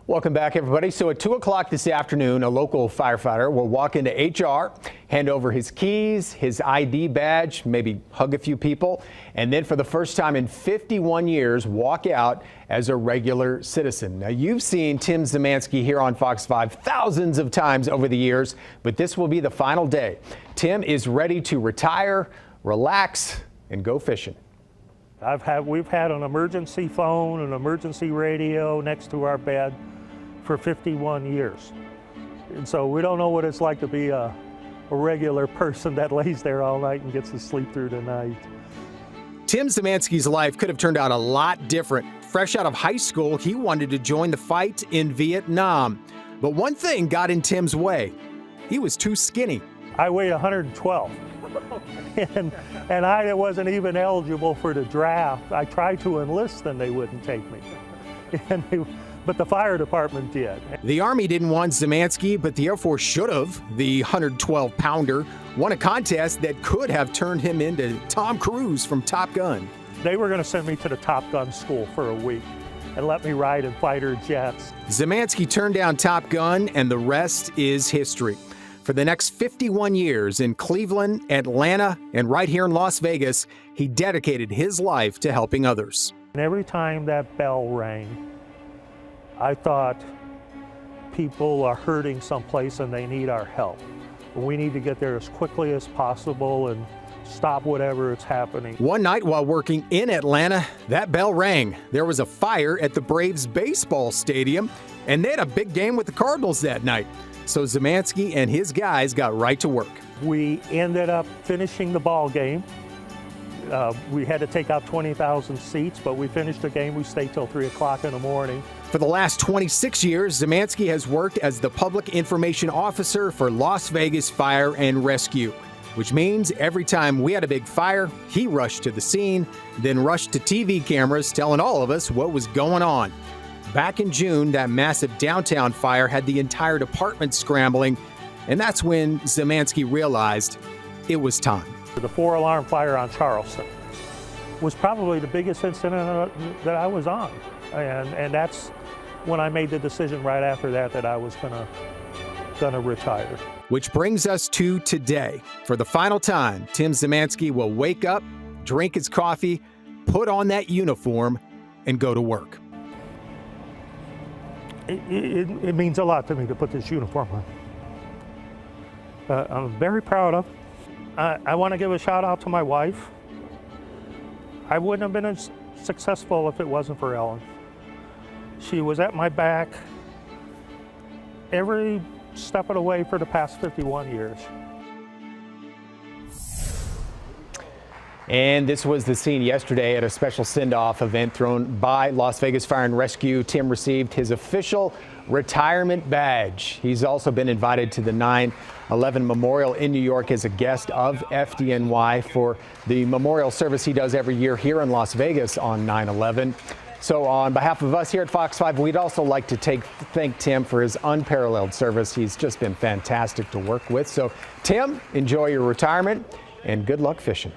Welcome back, everybody. So at 2 o'clock this afternoon, a local firefighter will walk into HR, hand over his keys, his ID badge, maybe hug a few people, and then for the first time in 51 years, walk out as a regular citizen. Now, you've seen Tim Zemansky here on Fox 5 thousands of times over the years, but this will be the final day. Tim is ready to retire, relax, and go fishing. We've had an emergency phone, an emergency radio next to our bed for 51 years. And so we don't know what it's like to be a regular person that lays there all night and gets to sleep through the night. Tim Zemansky's life could have turned out a lot different. Fresh out of high school, he wanted to join the fight in Vietnam. But one thing got in Tim's way. He was too skinny. I weighed 112. and I wasn't even eligible for the draft. I tried to enlist and they wouldn't take me. But the fire department did. The Army didn't want Zemansky, but the Air Force should have. The 112-pounder won a contest that could have turned him into Tom Cruise from Top Gun. They were going to send me to the Top Gun school for a week and let me ride in fighter jets. Zemansky turned down Top Gun, and the rest is history. For the next 51 years in Cleveland, Atlanta, and right here in Las Vegas, he dedicated his life to helping others. And every time that bell rang, I thought people are hurting someplace and they need our help. We need to get there as quickly as possible and stop whatever is happening. One night while working in Atlanta, that bell rang. There was a fire at the Braves baseball stadium, and they had a big game with the Cardinals that night. So Zemansky and his guys got right to work. We ended up finishing the ball game. We had to take out 20,000 seats, but we finished the game. We stayed till 3 o'clock in the morning. For the last 26 years, Zemansky has worked as the public information officer for Las Vegas Fire and Rescue, which means every time we had a big fire, he rushed to the scene, then rushed to TV cameras telling all of us what was going on. Back in June, that massive downtown fire had the entire department scrambling, and that's when Zemansky realized it was time. The 4-alarm fire on Charleston was probably the biggest incident that I was on, and that's when I made the decision right after that I was gonna retire. Which brings us to today. For the final time, Tim Zemansky will wake up, drink his coffee, put on that uniform, and go to work. It means a lot to me to put this uniform on. I'm very proud of. I want to give a shout out to my wife. I wouldn't have been as successful if it wasn't for Ellen. She was at my back every step of the way for the past 51 years. And this was the scene yesterday at a special send-off event thrown by Las Vegas Fire and Rescue. Tim received his official retirement badge. He's also been invited to the 9/11 Memorial in New York as a guest of FDNY for the memorial service he does every year here in Las Vegas on 9/11. So on behalf of us here at Fox 5, we'd also like to thank Tim for his unparalleled service. He's just been fantastic to work with. So Tim, enjoy your retirement and good luck fishing.